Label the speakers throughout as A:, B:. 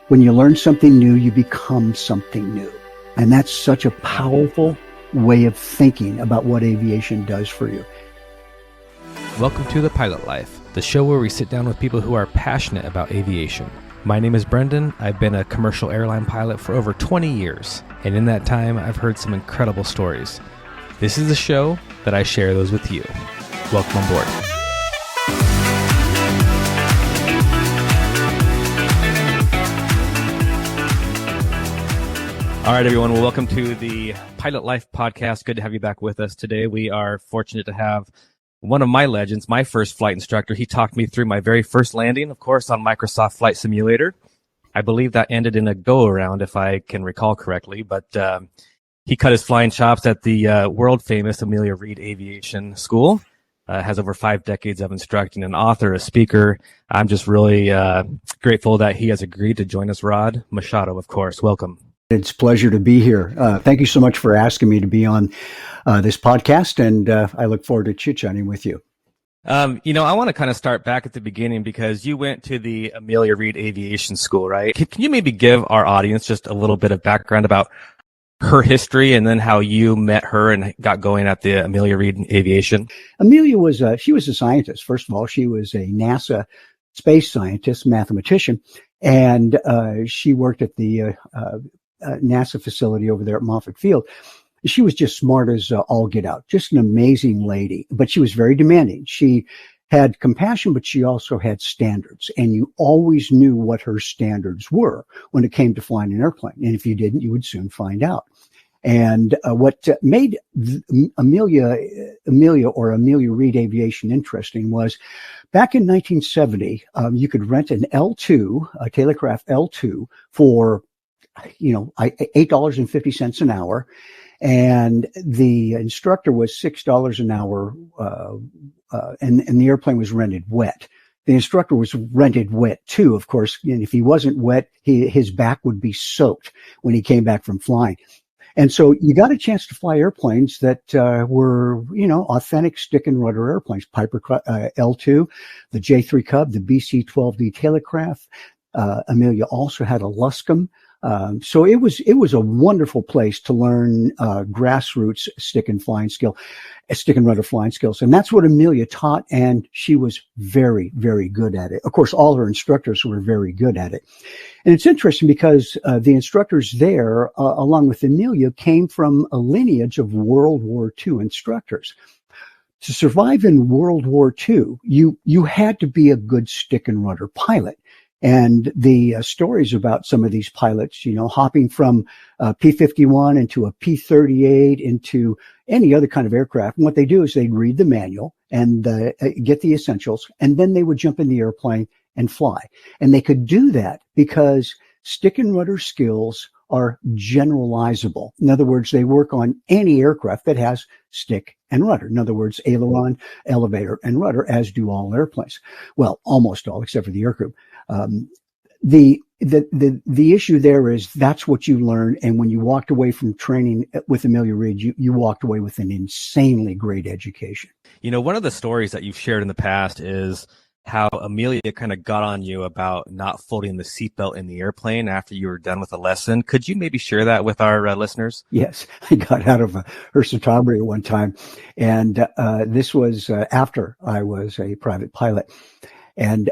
A: When you learn something new, you become something new. And that's such a powerful way of thinking about what aviation does for you.
B: Welcome to The Pilot Life, the show where we sit down with people who are passionate about aviation. My name is Brendan. I've been a commercial airline pilot for over 20 years, and in that time, I've heard some incredible stories. This is a show that I share those with you. Welcome on board. All right, everyone. Well, welcome to the Pilot Life podcast. Good to have you back with us today. We are fortunate to have one of my legends, my first flight instructor. He talked me through my very first landing, of course, on Microsoft Flight Simulator. I believe that ended in a go-around, if I can recall correctly. But he cut his flying chops at the world-famous Amelia Aviation School. Has over 5 decades of instructing, an author, a speaker. I'm just really grateful that he has agreed to join us. Rod Machado, of course. Welcome.
A: It's a pleasure to be here. Thank you so much for asking me to be on this podcast, and I look forward to chit-chatting with you.
B: I want to kind of start back at the beginning because you went to the Amelia Aviation School, right? Can you maybe give our audience just a little bit of background about her history and then how you met her and got going at the Amelia Aviation?
A: Amelia was a scientist. First of all, she was a NASA space scientist, mathematician, and she worked at the NASA facility over there at Moffett Field. She was just smart as all get out, just an amazing lady, but she was very demanding. She had compassion, but she also had standards, and you always knew what her standards were when it came to flying an airplane. And if you didn't, you would soon find out. And what made Amelia Reed Aviation interesting was back in 1970, you could rent an L2, a Tailorcraft L2 for $8.50 an hour, and the instructor was $6 an hour, and the airplane was rented wet. The instructor was rented wet too, of course, and if he wasn't wet, his back would be soaked when he came back from flying. And so you got a chance to fly airplanes that were, authentic stick and rudder airplanes, Piper L2, the J3 Cub, the BC-12D Tailorcraft. Amelia also had a Luscombe. So it was a wonderful place to learn grassroots stick and rudder flying skills. And that's what Amelia taught, and she was very, very good at it. Of course, all her instructors were very good at it. And it's interesting because the instructors there, along with Amelia, came from a lineage of World War II instructors. To survive in World War II, you had to be a good stick and rudder pilot. And the stories about some of these pilots, hopping from P-51 into a P-38 into any other kind of aircraft. And what they do is they'd read the manual and get the essentials, and then they would jump in the airplane and fly. And they could do that because stick and rudder skills are generalizable. In other words, they work on any aircraft that has stick and rudder. In other words, aileron, elevator, and rudder, as do all airplanes. Well, almost all, except for the aircrew. The issue there is that's what you learn. And when you walked away from training with Amelia Reed, you walked away with an insanely great education.
B: One of the stories that you've shared in the past is how Amelia kind of got on you about not folding the seatbelt in the airplane after you were done with a lesson. Could you maybe share that with our listeners?
A: Yes, I got out of her Citabria one time, and this was after I was a private pilot. And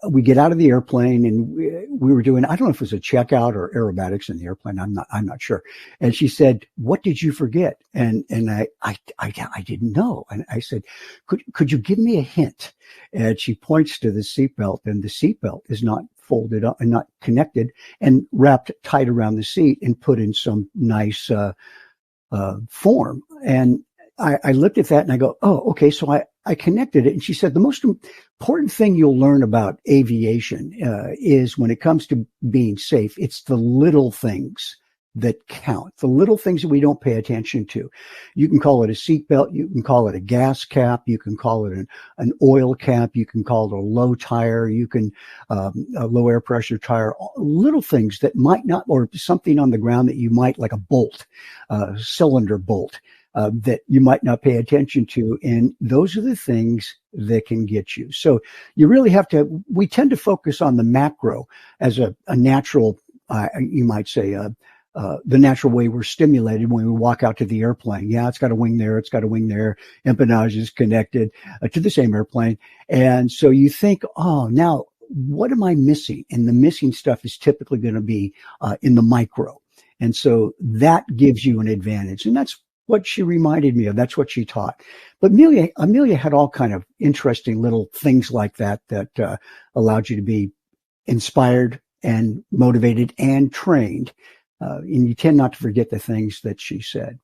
A: we get out of the airplane, and we were doing, I don't know if it was a checkout or aerobatics in the airplane. I'm not sure. And she said, "What did you forget?" And I didn't know. And I said, could you give me a hint? And she points to the seatbelt, and the seatbelt is not folded up and not connected and wrapped tight around the seat and put in some nice form. And I looked at that and I go, oh, okay. So I connected it. And she said, the most important thing you'll learn about aviation is when it comes to being safe, it's the little things that count, the little things that we don't pay attention to. You can call it a seatbelt. You can call it a gas cap. You can call it an oil cap. You can call it a low tire. You can, a low air pressure tire, little things that might not, or something on the ground that you might, like a bolt, cylinder bolt, that you might not pay attention to. And those are the things that can get you. So you really have to, we tend to focus on the macro as a natural, you might say, the natural way we're stimulated when we walk out to the airplane. Yeah, it's got a wing there. It's got a wing there. Empennage is connected to the same airplane. And so you think, oh, now what am I missing? And the missing stuff is typically going to be in the micro. And so that gives you an advantage. And that's what she reminded me of. That's what she taught. But Amelia had all kind of interesting little things like that allowed you to be inspired and motivated and trained. And you tend not to forget the things that she said.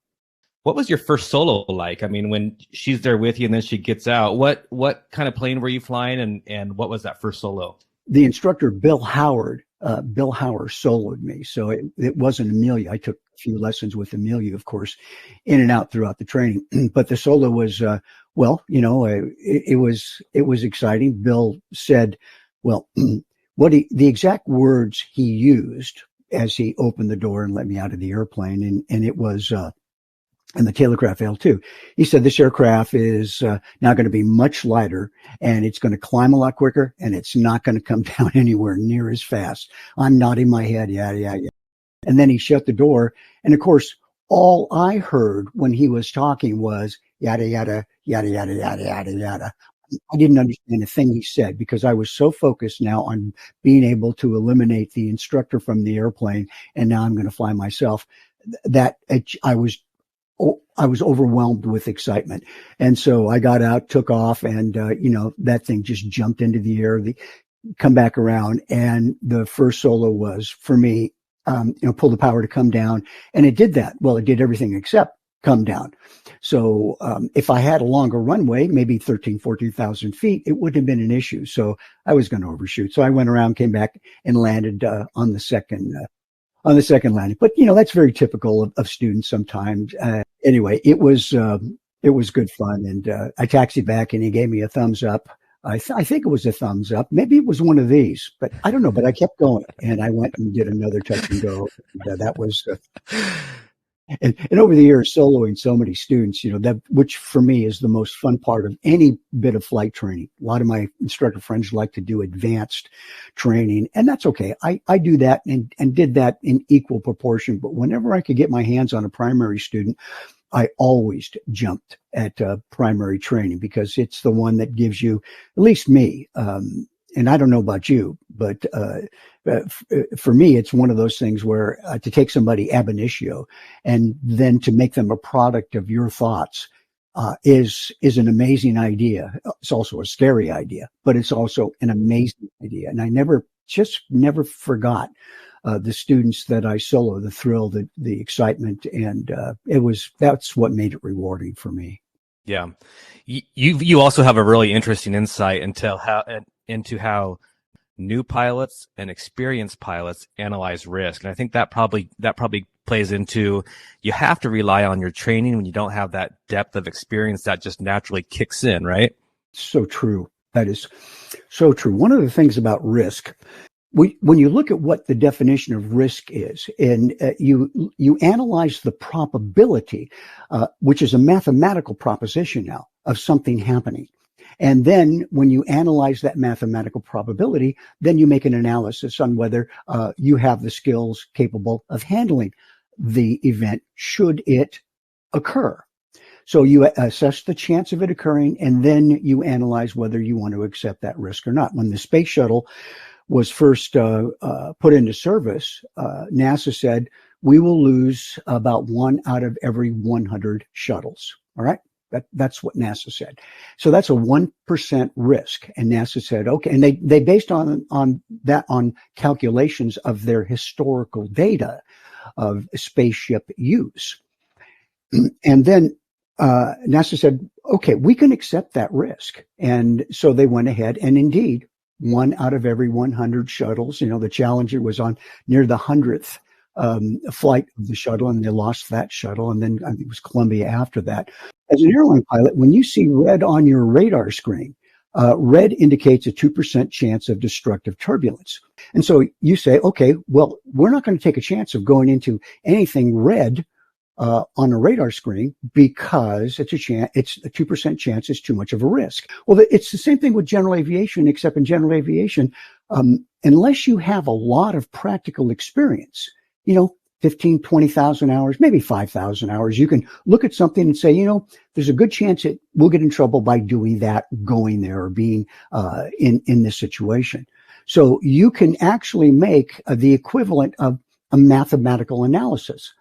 B: What was your first solo like? I mean, when she's there with you and then she gets out, what kind of plane were you flying, and what was that first solo?
A: The instructor, Bill Howard soloed me. So it wasn't Amelia. I took a few lessons with Amelia, of course, in and out throughout the training. But the solo was, it was exciting. Bill said, well, the exact words he used as he opened the door and let me out of the airplane. And it was, and the Tailorcraft L2. He said, this aircraft is now going to be much lighter, and it's going to climb a lot quicker, and it's not going to come down anywhere near as fast. I'm nodding my head, yeah. And then he shut the door. And of course, all I heard when he was talking was yada, yada, yada, yada, yada, yada, yada. I didn't understand a thing he said because I was so focused now on being able to eliminate the instructor from the airplane, and now I'm going to fly myself, that I was overwhelmed with excitement. And so I got out, took off, and, that thing just jumped into the air, come back around. And the first solo was for me, pull the power to come down. And it did that. Well, it did everything except come down. So, if I had a longer runway, maybe 14,000 feet, it wouldn't have been an issue. So I was going to overshoot. So I went around, came back, and landed, on the second landing. But, that's very typical of students sometimes. Anyway, it was good fun. And, I taxied back and he gave me a thumbs up. I think it was a thumbs up. Maybe it was one of these, but I don't know, but I kept going and I went and did another touch and go. That was, and over the years, soloing so many students, which for me is the most fun part of any bit of flight training. A lot of my instructor friends like to do advanced training, and that's okay. I do that and did that in equal proportion. But whenever I could get my hands on a primary student, I always jumped at primary training because it's the one that gives you, at least me, and I don't know about you, but for me, it's one of those things where to take somebody ab initio and then to make them a product of your thoughts is an amazing idea. It's also a scary idea, but it's also an amazing idea. And I never forgot the students that I solo, the thrill, the excitement, and that's what made it rewarding for me.
B: Yeah, you also have a really interesting insight into how new pilots and experienced pilots analyze risk. And I think that probably plays into, you have to rely on your training when you don't have that depth of experience that just naturally kicks in, right?
A: So true. That is so true. One of the things about risk, when you look at what the definition of risk is, and you analyze the probability, which is a mathematical proposition now, of something happening. And then when you analyze that mathematical probability, then you make an analysis on whether you have the skills capable of handling the event should it occur. So you assess the chance of it occurring, and then you analyze whether you want to accept that risk or not. When the space shuttle was first put into service, NASA said, we will lose about 1 out of every 100 shuttles. All right. That's what NASA said. So that's a 1% risk. And NASA said, okay. And they based on calculations of their historical data of spaceship use. And then NASA said, okay, we can accept that risk. And so they went ahead, and indeed, 1 out of every 100 shuttles, the Challenger was on near the 100th a flight of the shuttle, and they lost that shuttle. And then I think it was Columbia after that. As an airline pilot, when you see red on your radar screen, red indicates a 2% chance of destructive turbulence. And so you say, okay, well, we're not going to take a chance of going into anything red on a radar screen because it's a 2% chance is too much of a risk. Well, it's the same thing with general aviation, except in general aviation, unless you have a lot of practical experience, 15, 20,000 hours, maybe 5,000 hours, you can look at something and say, there's a good chance that we'll get in trouble by doing that, going there, or being in this situation. So you can actually make the equivalent of a mathematical analysis.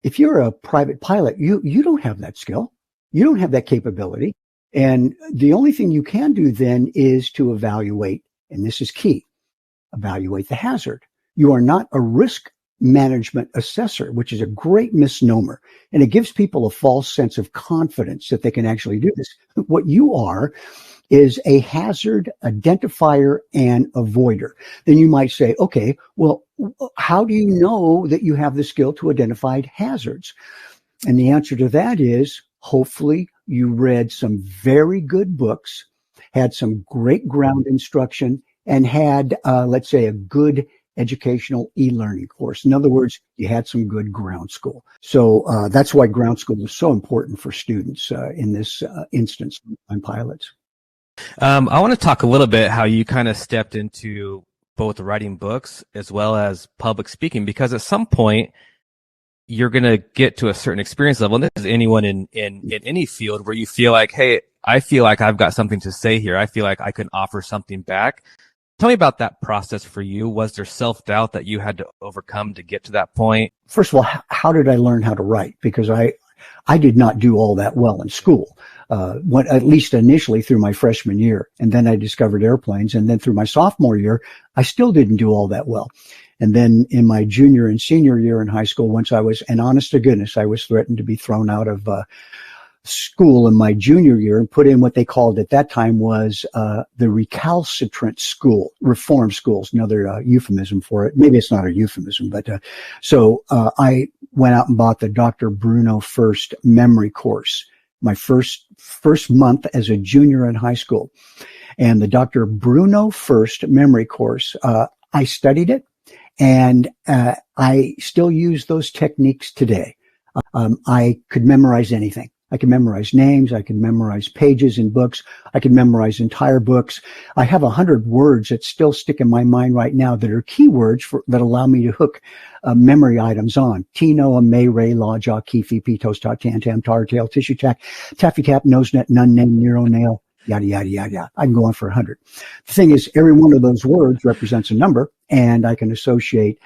A: If you're a private pilot, you don't have that skill. You don't have that capability. And the only thing you can do then is to evaluate, and this is key, evaluate the hazard. You are not a risk management assessor, which is a great misnomer. And it gives people a false sense of confidence that they can actually do this. What you are is a hazard identifier and avoider. Then you might say, okay, well, how do you know that you have the skill to identify hazards? And the answer to that is, hopefully you read some very good books, had some great ground instruction, and had, let's say, a good educational e-learning course. In other words, you had some good ground school. So that's why ground school is so important for students in this instance on pilots.
B: I want to talk a little bit how you kind of stepped into both writing books as well as public speaking, because at some point you're going to get to a certain experience level. And this is anyone in any field where you feel like, hey, I feel like I've got something to say here. I feel like I can offer something back. Tell me about that process for you. Was there self-doubt that you had to overcome to get to that point?
A: First of all, how did I learn how to write? Because I did not do all that well in school. At least initially through my freshman year. And then I discovered airplanes. And then through my sophomore year, I still didn't do all that well. And then in my junior and senior year in high school, once and honest to goodness, I was threatened to be thrown out of school in my junior year and put in what they called at that time was the recalcitrant school, reform schools, another euphemism for it. Maybe it's not a euphemism, but so I went out and bought the Dr. Bruno First memory course, my first month as a junior in high school. And the Dr. Bruno First memory course, I studied it, and I still use those techniques today. I could memorize anything. I can memorize names. I can memorize pages in books. I can memorize entire books. I have 100 words that still stick in my mind right now that are keywords that allow me to hook memory items on. Tino, a may, ray, law, jaw, key, fee, pee, toast, tot, tan, tam, tar, tail, tissue, tack, taffy, tap, nose, net, nun, name, neuro, nail, yada, yada, yada, yada. I can go on for 100. The thing is, every one of those words represents a number, and I can associate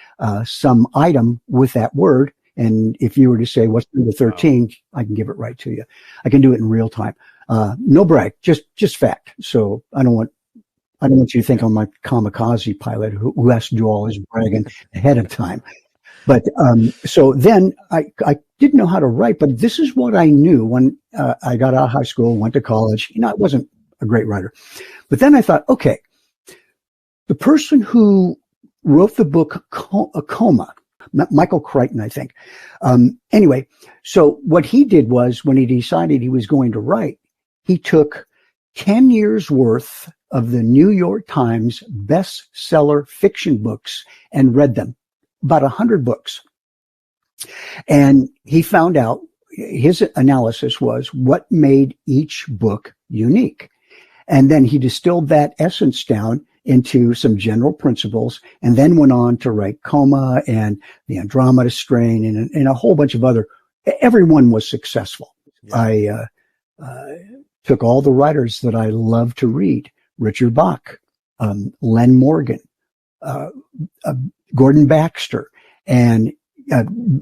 A: some item with that word. And if you were to say, what's number 13, I can give it right to you. I can do it in real time. No brag, just fact. So I don't want you to think I'm my kamikaze pilot who has to do all his bragging ahead of time. But, so then I didn't know how to write, but this is what I knew when, I got out of high school, went to college. I wasn't a great writer, but then I thought, okay, the person who wrote the book Coma, Michael Crichton, I think. Anyway, so what he did was when he decided he was going to write, he took 10 years worth of the New York Times bestseller fiction books and read them, about 100 books. And he found out, his analysis was what made each book unique. And then he distilled that essence down into some general principles, and then went on to write Coma and the Andromeda Strain and a whole bunch of other. Everyone was successful. Yeah. I took all the writers that I love to read: Richard Bach, Len Morgan, Gordon Baxter, and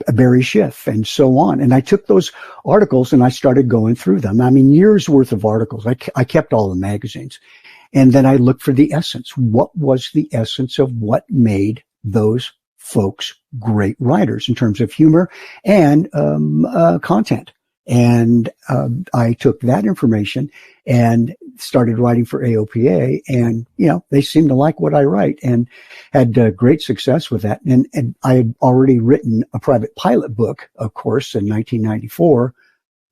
A: Barry Schiff, and so on. And I took those articles and I started going through them. I mean, years worth of articles. I kept all the magazines. And then I looked for the essence. What was the essence of what made those folks great writers in terms of humor and content? And I took that information and started writing for AOPA, and they seemed to like what I write, and had great success with that. And I had already written a private pilot book, of course, in 1994.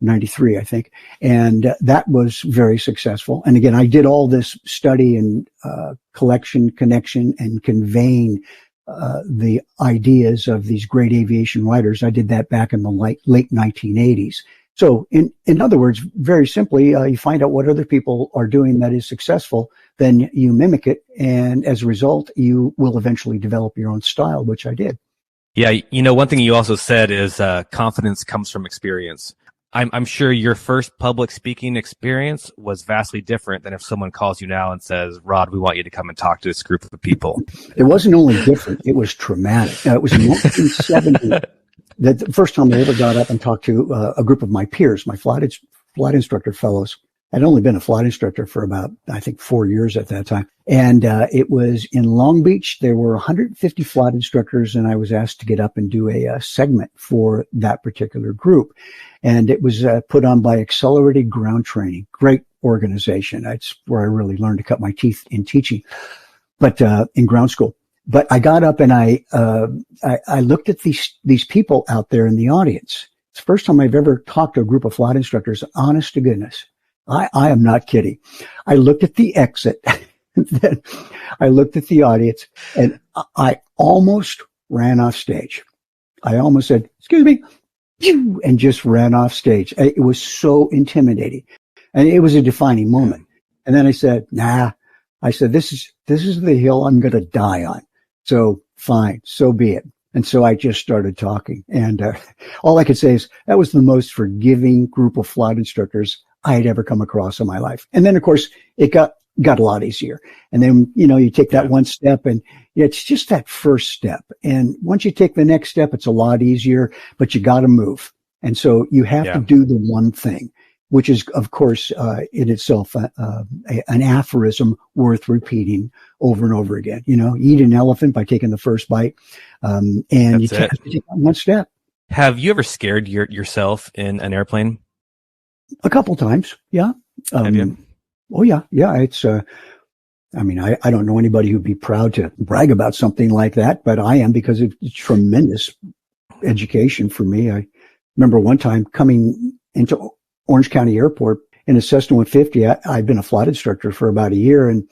A: 93, I think. And that was very successful. And again, I did all this study and collection, connection, and conveying the ideas of these great aviation writers. I did that back in the late 1980s. So in other words, very simply, you find out what other people are doing that is successful, then you mimic it. And as a result, you will eventually develop your own style, which I did.
B: Yeah. One thing you also said is confidence comes from experience. I'm sure your first public speaking experience was vastly different than if someone calls you now and says, Rod, we want you to come and talk to this group of people.
A: It wasn't only different, it was traumatic. It was in 1970 that the first time I ever got up and talked to a group of my peers, my flight instructor fellows. I'd only been a flight instructor for about, I think, 4 years at that time. And it was in Long Beach. There were 150 flight instructors, and I was asked to get up and do a segment for that particular group. And it was put on by Accelerated Ground Training. Great organization. That's where I really learned to cut my teeth in teaching, but in ground school. But I got up and I looked at these people out there in the audience. It's the first time I've ever talked to a group of flight instructors, honest to goodness. I am not kidding. I looked at the exit, then I looked at the audience, and I almost ran off stage. I almost said, excuse me, and just ran off stage. It was so intimidating, and it was a defining moment. And then I said, nah, I said, this is the hill I'm going to die on. So fine, so be it. And so I just started talking, and all I could say is that was the most forgiving group of flight instructors I had ever come across in my life. And then, of course, it got a lot easier. And then, you take that one step, and it's just that first step. And once you take the next step, it's a lot easier, but you got to move. And so you have to do the one thing, which is, of course, in itself, an aphorism worth repeating over and over again. Eat an elephant by taking the first bite. And you have to take one step.
B: Have you ever scared yourself in an airplane?
A: A couple times. Yeah.
B: Have you?
A: Oh yeah. Yeah. It's, I don't know anybody who'd be proud to brag about something like that, but I am, because it's tremendous education for me. I remember one time coming into Orange County Airport in a Cessna 150. I'd been a flight instructor for about a year, and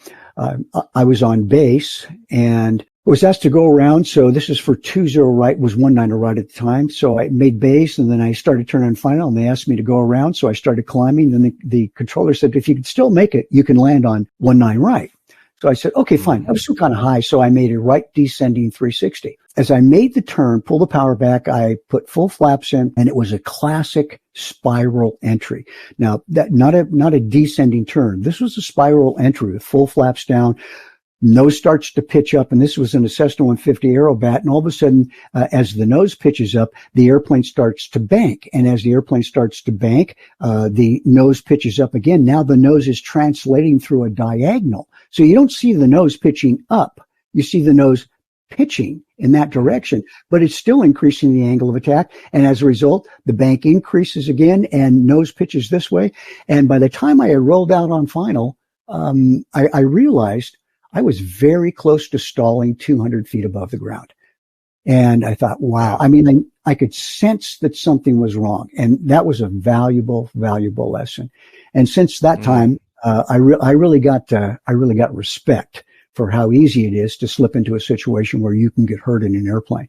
A: I was on base and was asked to go around. So this is for 20 right, was 19 right at the time. So I made base, and then I started turning final, and they asked me to go around. So I started climbing. Then the controller said, if you can still make it, you can land on 19 right. So I said, okay, fine. I was still kind of high. So I made a right descending 360. As I made the turn, pulled the power back, I put full flaps in, and it was a classic spiral entry. Now, that not a descending turn. This was a spiral entry with full flaps down. Nose starts to pitch up, and this was in a Cessna 150 Aerobat, and all of a sudden, as the nose pitches up, the airplane starts to bank. And as the airplane starts to bank, the nose pitches up again. Now the nose is translating through a diagonal. So you don't see the nose pitching up. You see the nose pitching in that direction, but it's still increasing the angle of attack. And as a result, the bank increases again and nose pitches this way. And by the time I had rolled out on final, I realized I was very close to stalling 200 feet above the ground. And I thought, wow. I could sense that something was wrong. And that was a valuable lesson. And since that time, I really got respect for how easy it is to slip into a situation where you can get hurt in an airplane.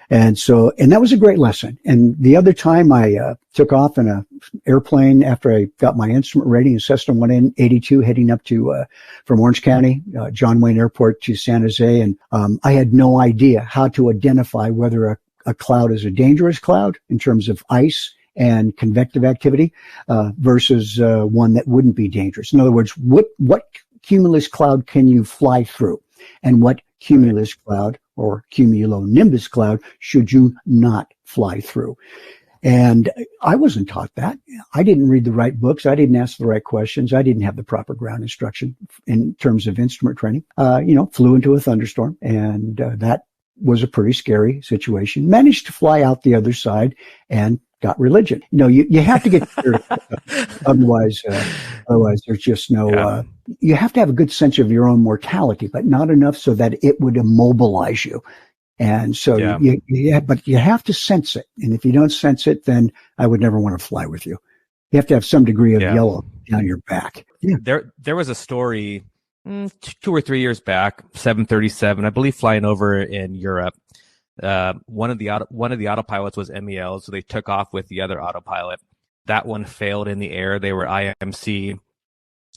A: And that was a great lesson. And the other time I took off in a airplane after I got my instrument rating in Cessna 182 heading up to from Orange County, John Wayne Airport to San Jose. And I had no idea how to identify whether a cloud is a dangerous cloud in terms of ice and convective activity versus one that wouldn't be dangerous. In other words, what cumulus cloud can you fly through, and what cumulus cloud or cumulonimbus cloud should you not fly through? And I wasn't taught that. I didn't read the right books. I didn't ask the right questions. I didn't have the proper ground instruction in terms of instrument training. Flew into a thunderstorm, and that was a pretty scary situation. Managed to fly out the other side and got religion. You have to get otherwise there's just no, you have to have a good sense of your own mortality, but not enough so that it would immobilize you. And so but you have to sense it. And if you don't sense it, then I would never want to fly with you. You have to have some degree of yellow down your back. Yeah.
B: There was a story 2 or 3 years back, 737, I believe, flying over in Europe. One of the autopilots was MEL, so they took off with the other autopilot. That one failed in the air. They were IMC.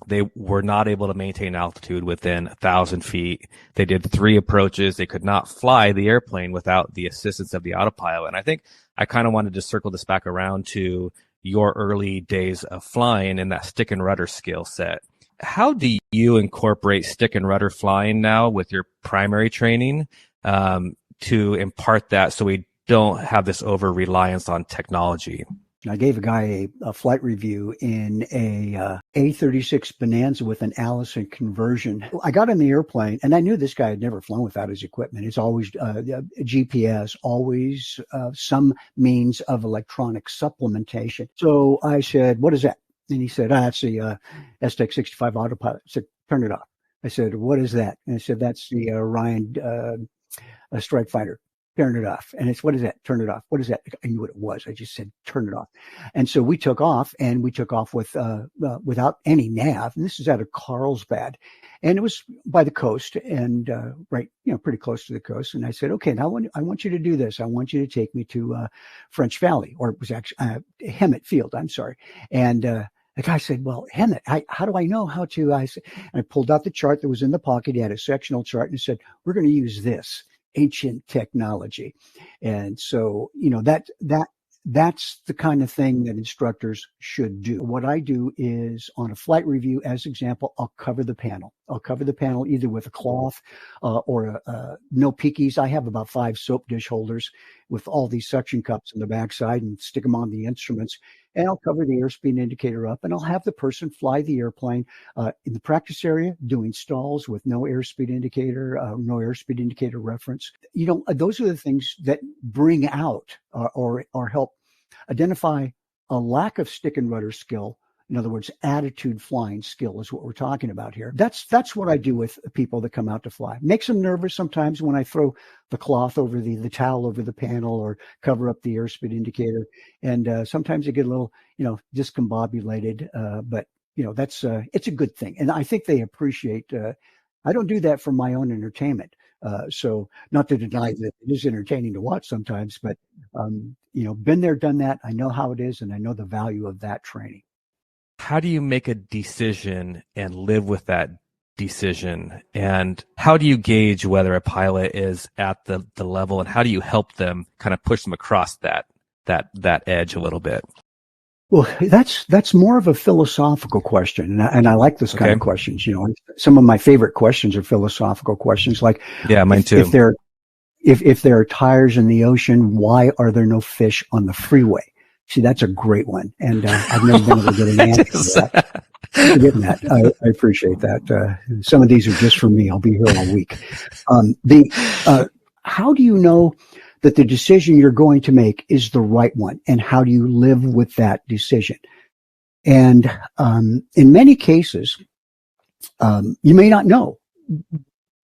B: They were not able to maintain altitude within 1,000 feet. They did 3 approaches. They could not fly the airplane without the assistance of the autopilot. And I think I kind of wanted to circle this back around to your early days of flying and that stick and rudder skill set. How do you incorporate stick and rudder flying now with your primary training to impart that so we don't have this over-reliance on technology?
A: I gave a guy a flight review in a A36 Bonanza with an Allison conversion. I got in the airplane, and I knew this guy had never flown without his equipment. It's always GPS, always some means of electronic supplementation. So I said, "What is that?" And he said, "That's the STEC 65 autopilot." I said, "Turn it off." I said, "What is that?" And I said, "That's the Ryan Strike Fighter." Turn it off. And it's, "What is that?" Turn it off. What is that? I knew what it was. I just said, turn it off. And so we took off, and we took off with, without any nav. And this is out of Carlsbad, and it was by the coast and, right, pretty close to the coast. And I said, "Okay, now I want you to do this. I want you to take me to, French Valley," or it was actually, Hemet Field. I'm sorry. And, the guy said, "Well, Hemet, how do I know how to?" I pulled out the chart that was in the pocket. He had a sectional chart and said, "We're going to use this ancient technology." And so, that's the kind of thing that instructors should do. What I do is, on a flight review, as example, I'll cover the panel. I'll cover the panel either with a cloth or no peekies. I have about 5 soap dish holders with all these suction cups in the backside and stick them on the instruments. And I'll cover the airspeed indicator up, and I'll have the person fly the airplane in the practice area, doing stalls with no airspeed indicator reference. Those are the things that bring out or help identify a lack of stick and rudder skill. In other words, attitude flying skill is what we're talking about here. That's what I do with people that come out to fly. Makes them nervous sometimes when I throw the cloth over the towel over the panel or cover up the airspeed indicator. And sometimes they get a little, discombobulated. But that's it's a good thing. And I think they appreciate. I don't do that for my own entertainment. So not to deny that it is entertaining to watch sometimes, but been there, done that. I know how it is, and I know the value of that training.
B: How do you make a decision and live with that decision? And how do you gauge whether a pilot is at the level, and how do you help them kind of push them across that edge a little bit?
A: Well, that's more of a philosophical question. And I like this kind of questions. Some of my favorite questions are philosophical questions, like,
B: mine too.
A: If there are tires in the ocean, why are there no fish on the freeway? See, that's a great one. And I've never been able to get an answer to that. I'm getting that. I appreciate that. Some of these are just for me. I'll be here all week. How do you know that the decision you're going to make is the right one? And how do you live with that decision? And in many cases, you may not know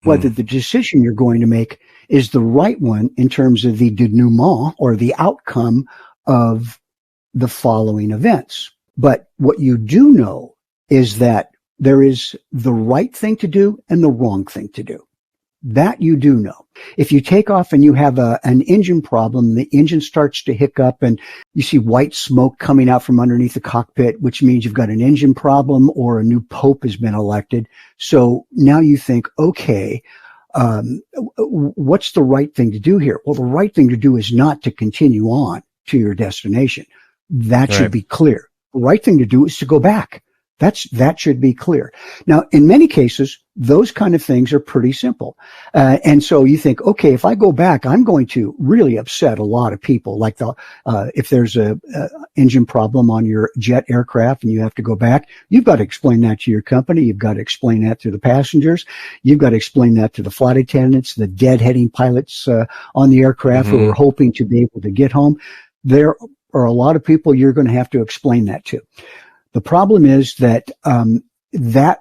A: whether the decision you're going to make is the right one in terms of the denouement or the outcome of the following events. But what you do know is that there is the right thing to do and the wrong thing to do. That you do know. If you take off and you have an engine problem, the engine starts to hiccup and you see white smoke coming out from underneath the cockpit, which means you've got an engine problem or a new pope has been elected. So now you think, okay, what's the right thing to do here? Well, the right thing to do is not to continue on to your destination. That should be clear. The right thing to do is to go back. That should be clear. Now, in many cases, those kind of things are pretty simple. And so you think, okay, if I go back, I'm going to really upset a lot of people. Like if there's a engine problem on your jet aircraft and you have to go back, you've got to explain that to your company. You've got to explain that to the passengers. You've got to explain that to the flight attendants, the deadheading pilots on the aircraft who are hoping to be able to get home. There are a lot of people you're going to have to explain that to. The problem is that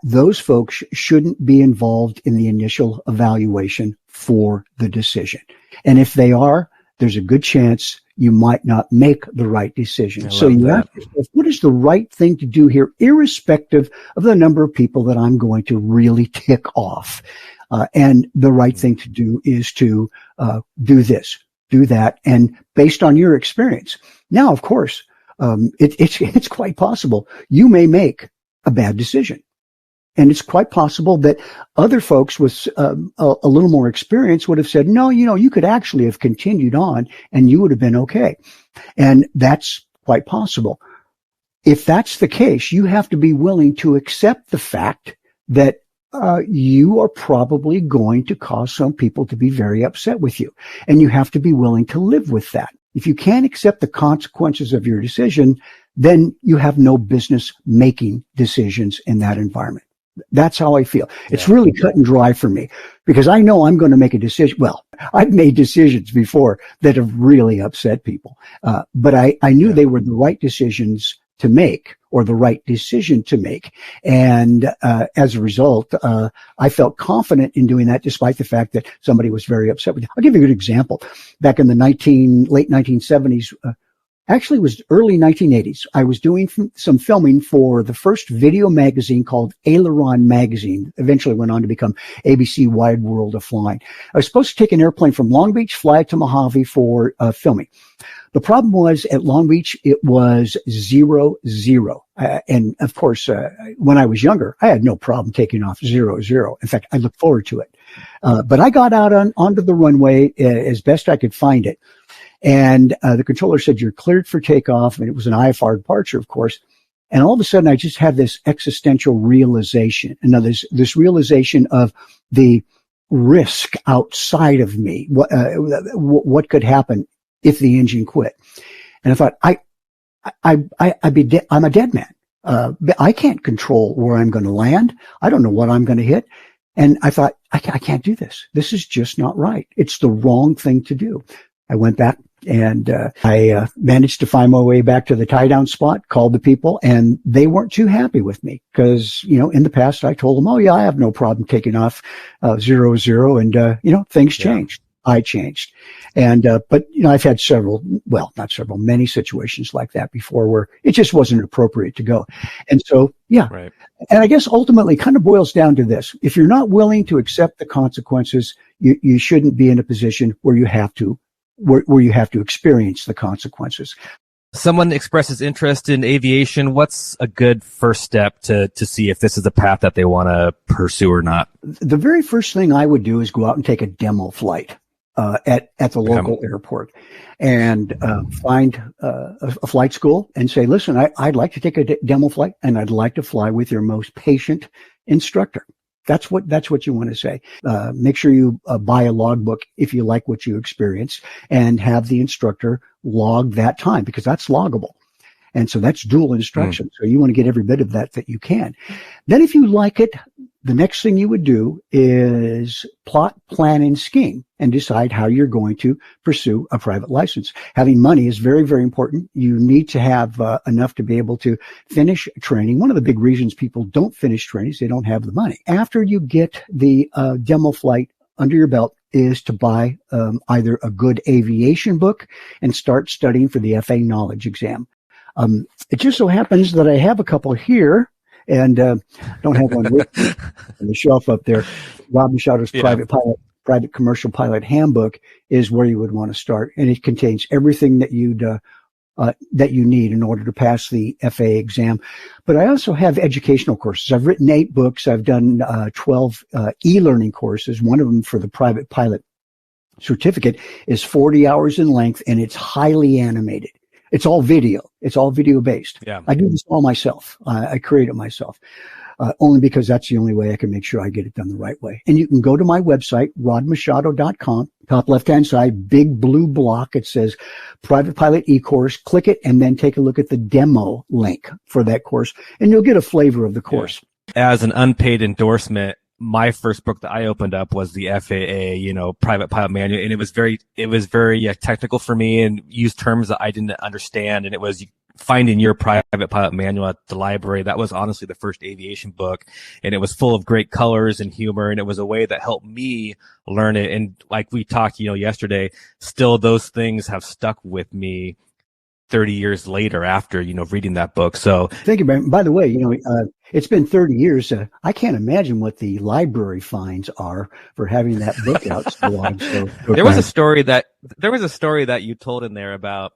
A: those folks shouldn't be involved in the initial evaluation for the decision. And if they are, there's a good chance you might not make the right decision. So you ask yourself, what is the right thing to do here, irrespective of the number of people that I'm going to really tick off? And the right thing to do is to do this, do that, and based on your experience. Now, of course, it's quite possible you may make a bad decision. And it's quite possible that other folks with a little more experience would have said, no, you could actually have continued on and you would have been okay. And that's quite possible. If that's the case, you have to be willing to accept the fact that you are probably going to cause some people to be very upset with you. And you have to be willing to live with that. If you can't accept the consequences of your decision, then you have no business making decisions in that environment. That's how I feel. It's really cut and dry for me because I know I'm going to make a decision. Well, I've made decisions before that have really upset people. But I knew they were the right decisions to make or the right decision to make. And as a result, I felt confident in doing that despite the fact that somebody was very upset with me. I'll give you a good example. Back in the late 1970s, actually, it was early 1980s. I was doing some filming for the first video magazine called Aileron Magazine. Eventually went on to become ABC Wide World of Flying. I was supposed to take an airplane from Long Beach, fly it to Mojave for filming. The problem was at Long Beach, it was 0-0. And of course, when I was younger, I had no problem taking off 0-0. In fact, I looked forward to it. But I got out onto the runway as best I could find it. And the controller said, you're cleared for takeoff. And it was an IFR departure, of course. And all of a sudden, I just had this existential realization. And now this realization of the risk outside of me. What could happen if the engine quit? And I thought, I'm a dead man. I can't control where I'm going to land. I don't know what I'm going to hit. And I thought, I can't do this. This is just not right. It's the wrong thing to do. I went back and I managed to find my way back to the tie down spot, called the people, and they weren't too happy with me because, in the past I told them, oh yeah, I have no problem taking off 0-0 and, things changed. I changed. And, but, I've had many situations like that before where it just wasn't appropriate to go. And so, Right. And I guess ultimately kind of boils down to this. If you're not willing to accept the consequences, you shouldn't be in a position where you have to experience the consequences.
B: Someone expresses interest in aviation. What's a good first step to see if this is a path that they want to pursue or not?
A: The very first thing I would do is go out and take a demo flight at the local airport and find a flight school and say, listen, I'd like to take a demo flight and I'd like to fly with your most patient instructor. That's what you want to say. Make sure you buy a logbook if you like what you experience and have the instructor log that time because that's loggable. And so that's dual instruction. So you want to get every bit of that you can. Then if you like it, the next thing you would do is plot, plan, and scheme and decide how you're going to pursue a private license. Having money is very, very important. You need to have enough to be able to finish training. One of the big reasons people don't finish training is they don't have the money. After you get the demo flight under your belt is to buy either a good aviation book and start studying for the FA knowledge exam. It just so happens that I have a couple here and don't have one with me on the shelf up there. Rob Machado's Private Commercial Pilot Handbook is where you would want to start, and it contains everything that you need in order to pass the FAA exam. But I also have educational courses. I've written 8 books. I've done 12 e-learning courses. One of them for the private pilot certificate is 40 hours in length, and it's highly animated. It's all video. It's all video based. Yeah. I do this all myself. I create it myself, only because that's the only way I can make sure I get it done the right way. And you can go to my website, rodmachado.com, top left-hand side, big blue block. It says Private Pilot e-course. Click it and then take a look at the demo link for that course, and you'll get a flavor of the course.
B: As an unpaid endorsement, my first book that I opened up was the FAA, private pilot manual. And it was very technical for me and used terms that I didn't understand. And it was finding your private pilot manual at the library. That was honestly the first aviation book. And it was full of great colors and humor. And it was a way that helped me learn it. And like we talked, yesterday, still those things have stuck with me 30 years later after, reading that book. So
A: thank you, Ben. By the way, it's been 30 years. I can't imagine what the library fines are for having that book out so long. So
B: there was a story that you told in there about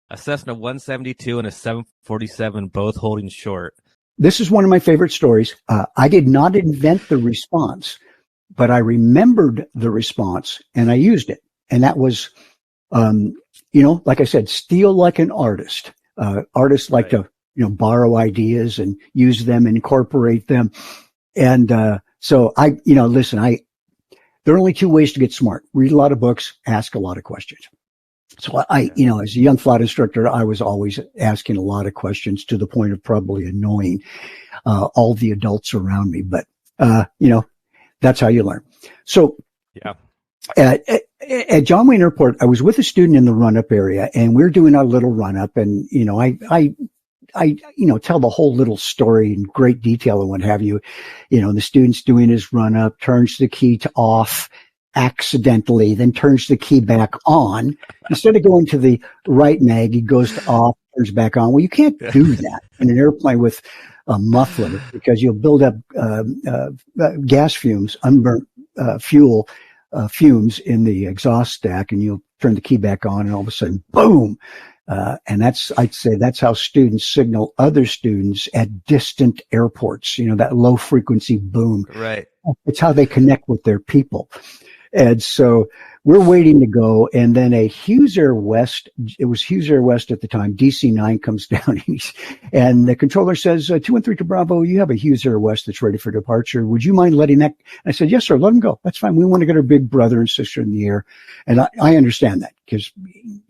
B: a Cessna 172 and a 747 both holding short.
A: This is one of my favorite stories. I did not invent the response, but I remembered the response and I used it. And that was, like I said, steal like an artist. Artists like to, borrow ideas and use them, incorporate them. And, so there are only two ways to get smart. Read a lot of books, ask a lot of questions. So as a young flight instructor, I was always asking a lot of questions to the point of probably annoying, all the adults around me. But, that's how you learn. So, yeah. At John Wayne Airport, I was with a student in the run-up area, and we were doing our little run-up, and I tell the whole little story in great detail and what have you. The student's doing his run-up, turns the key to off accidentally, then turns the key back on. Instead of going to the right mag, he goes to off, turns back on. Well, you can't do that in an airplane with a muffler because you'll build up gas fumes, unburnt fuel. Fumes in the exhaust stack, and you'll turn the key back on, and all of a sudden, boom! And I'd say that's how students signal other students at distant airports. That low frequency boom.
B: Right.
A: It's how they connect with their people. And so we're waiting to go, and then a Hughes Air West, it was Hughes Air West at the time, DC-9 comes down, and the controller says, 213 to Bravo, you have a Hughes Air West that's ready for departure. Would you mind letting that? I said, yes, sir, let them go. That's fine. We want to get our big brother and sister in the air. And I understand that because,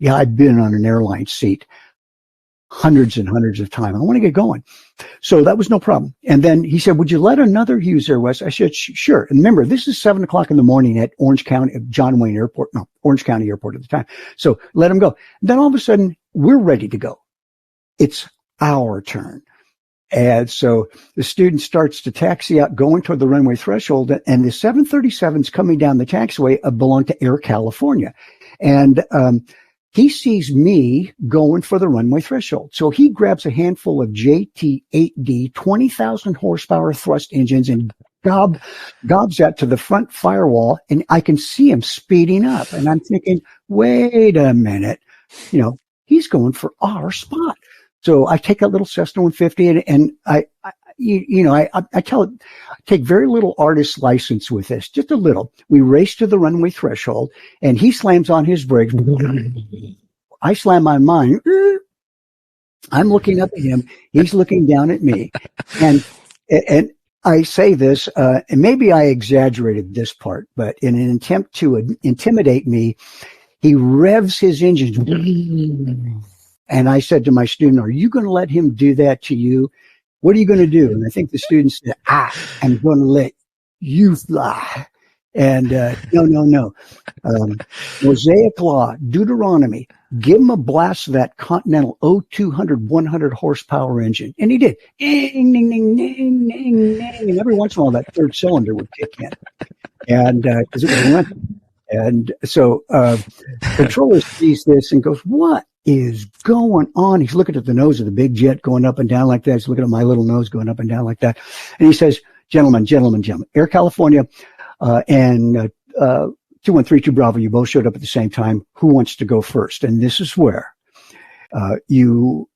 A: I've been on an airline seat hundreds and hundreds of times. I want to get going. So that was no problem. And then he said, would you let another Hughes Air West? I said, sure. And remember, this is 7:00 in the morning at Orange County at Orange County Airport at the time. So let him go. Then all of a sudden, we're ready to go. It's our turn. And so the student starts to taxi out, going toward the runway threshold, and the 737s coming down the taxiway belong to Air California. And, he sees me going for the runway threshold. So he grabs a handful of JT-8D 20,000 horsepower thrust engines and gobs that to the front firewall, and I can see him speeding up. And I'm thinking, wait a minute, he's going for our spot. So I take a little Cessna 150 and I tell it, take very little artist license with this, just a little. We race to the runway threshold, and he slams on his brakes. I slam on mine. I'm looking up at him. He's looking down at me. And I say this, and maybe I exaggerated this part, but in an attempt to intimidate me, he revs his engines. And I said to my student, are you going to let him do that to you? What are you going to do? And I think the student said, I'm going to let you fly. And no. Mosaic Law, Deuteronomy, give him a blast of that Continental 0200 100 horsepower engine. And he did. Ding, ding, ding, ding, ding, ding. And every once in a while, that third cylinder would kick in. And because it was rental. And so controller sees this and goes, what is going on? He's looking at the nose of the big jet going up and down like that. He's looking at my little nose going up and down like that. And he says, gentlemen, Air California and 2132 Bravo, you both showed up at the same time. Who wants to go first? And this is where you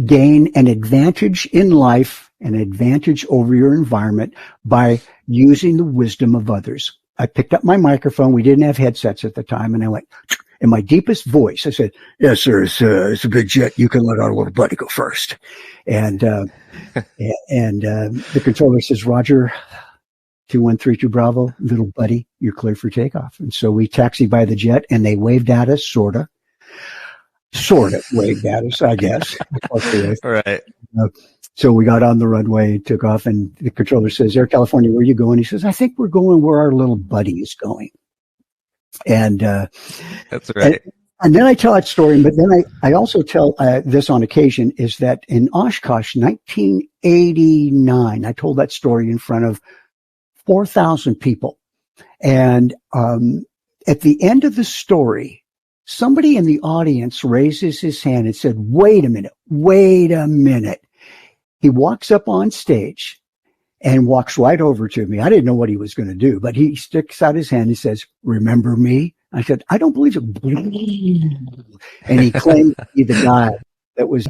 A: gain an advantage in life, an advantage over your environment by using the wisdom of others. I picked up my microphone. We didn't have headsets at the time. And I went, in my deepest voice, I said, yes, sir, it's a big jet. You can let our little buddy go first. And the controller says, Roger, 2132 Bravo, little buddy, you're clear for takeoff. And so we taxied by the jet, and they waved at us, sort of waved at us, I guess.
B: Right.
A: So we got on the runway, took off, and the controller says, Air California, where are you going? He says, I think we're going where our little buddy is going. And
B: that's right.
A: And then I tell that story, but then I also tell this on occasion, is that in Oshkosh, 1989, I told that story in front of 4,000 people. And at the end of the story, somebody in the audience raises his hand and said, wait a minute. He walks up on stage and walks right over to me. I didn't know what he was going to do, but he sticks out his hand and says, remember me? I said, I don't believe it. And he claimed to be the guy that was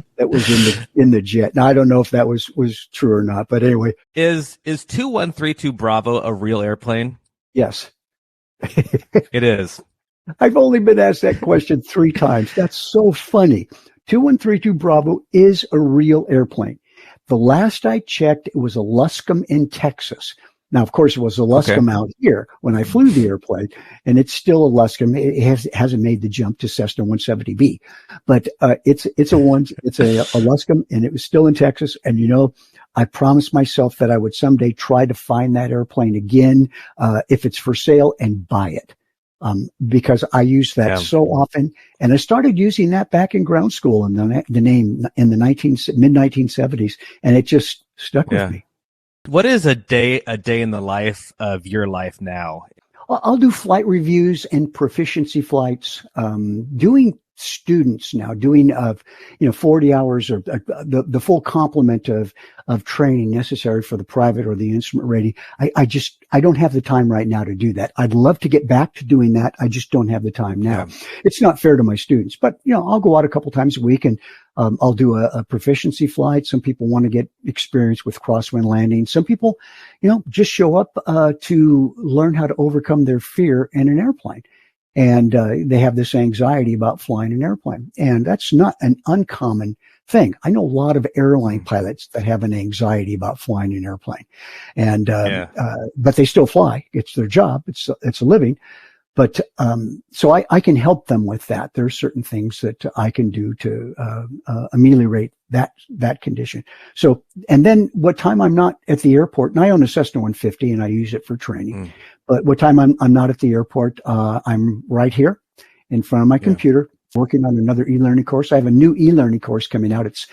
A: in the jet. Now, I don't know if that was true or not, but anyway.
B: Is 2132 Bravo a real airplane?
A: Yes.
B: It is.
A: I've only been asked that question 3 times. That's so funny. 2132 Bravo is a real airplane. The last I checked, it was a Luscombe in Texas. Now, of course, it was a Luscombe out here when I flew the airplane, and it's still a Luscombe. It hasn't made the jump to Cessna 170B, but it's a Luscombe, and it was still in Texas. And I promised myself that I would someday try to find that airplane again, if it's for sale, and buy it, because I use that so often. And I started using that back in ground school in the name in the mid 1970s, and it just stuck with me.
B: What is a day in the life of your life now?
A: I'll do flight reviews and proficiency flights, doing students now, doing 40 hours of the full complement of training necessary for the private or the instrument rating. I don't have the time right now to do that. I'd love to get back to doing that. I just don't have the time now. It's not fair to my students, but I'll go out a couple times a week and I'll do a proficiency flight. Some people want to get experience with crosswind landing. Some people, just show up to learn how to overcome their fear in an airplane. And they have this anxiety about flying an airplane. And that's not an uncommon thing. I know a lot of airline pilots that have an anxiety about flying an airplane. And but they still fly. It's their job. It's a living. But so I can help them with that. There are certain things that I can do to ameliorate that condition. So, and then what time I'm not at the airport, and I own a Cessna 150 and I use it for training. But what time I'm not at the airport, I'm right here in front of my computer working on another e-learning course. I have a new e-learning course coming out. It's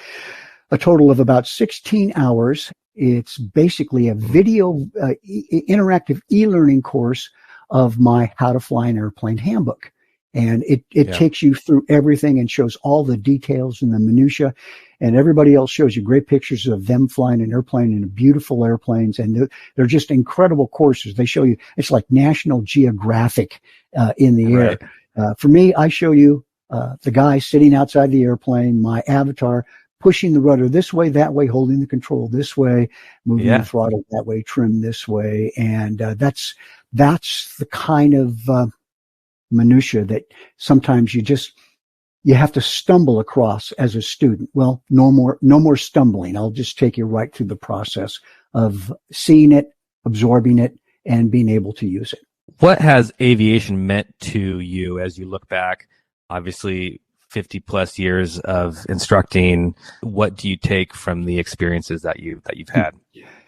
A: a total of about 16 hours. It's basically a video interactive e-learning course of my How to Fly an Airplane Handbook. And it takes you through everything and shows all the details and the minutia. And everybody else shows you great pictures of them flying an airplane in beautiful airplanes. And they're just incredible courses. They show you, it's like National Geographic in the air. For me, I show you the guy sitting outside the airplane, my avatar, pushing the rudder this way, that way, holding the control this way, moving the throttle that way, trim this way. And that's the kind of minutia that sometimes you have to stumble across as a student. Well, no more stumbling. I'll just take you right through the process of seeing it, absorbing it, and being able to use it.
B: What has aviation meant to you as you look back? Obviously, 50 plus years of instructing. What do you take from the experiences that you've had?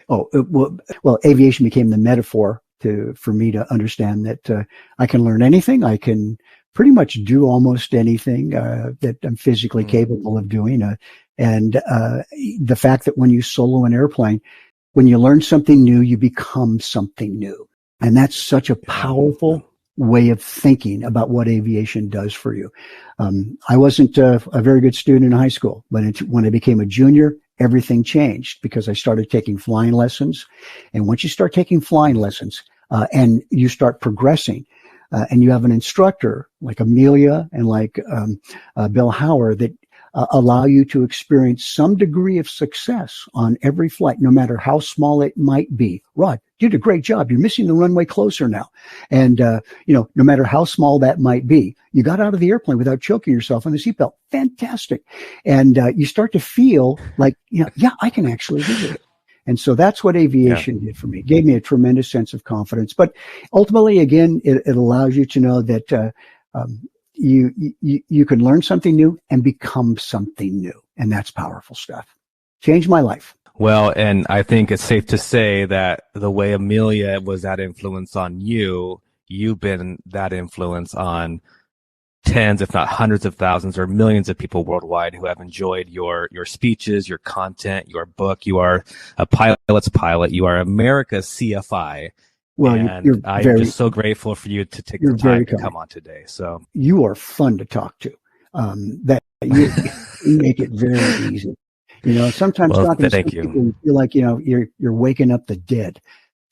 A: Well, aviation became the metaphor for me to understand that I can learn anything. I can pretty much do almost anything that I'm physically capable of doing. And the fact that when you solo an airplane, when you learn something new, you become something new. And that's such a powerful way of thinking about what aviation does for you. I wasn't a very good student in high school. When I became a junior, everything changed because I started taking flying lessons. And once you start taking flying lessons, and you start progressing, and you have an instructor like Amelia and like Bill Howard that allow you to experience some degree of success on every flight, no matter how small it might be. Rod, you did a great job. You're missing the runway closer now. And, no matter how small that might be, you got out of the airplane without choking yourself on the seatbelt. Fantastic. And you start to feel like, I can actually do it. And so that's what aviation did for me. It gave me a tremendous sense of confidence. But ultimately, again, it allows you to know that you can learn something new and become something new. And that's powerful stuff. Changed my life.
B: Well, and I think it's safe to say that the way Amelia was that influence on you, you've been that influence on tens, if not hundreds of thousands or millions of people worldwide who have enjoyed your speeches, your content, your book. You are a pilot's pilot. You are America's CFI.
A: Well,
B: and I'm just so grateful for you to take the time to come on today. So
A: you are fun to talk to. That you make it very easy. You know, sometimes talking to some people, you feel like, you know, you're waking up the dead.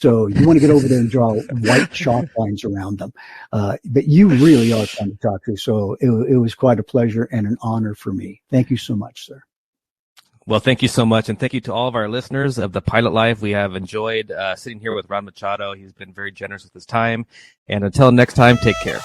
A: So you want to get over there and draw white chalk lines around them. But you really are fun to talk to. So it was quite a pleasure and an honor for me. Thank you so much, sir.
B: Well, thank you so much. And thank you to all of our listeners of the Pilot Life. We have enjoyed sitting here with Ron Machado. He's been very generous with his time. And until next time, take care.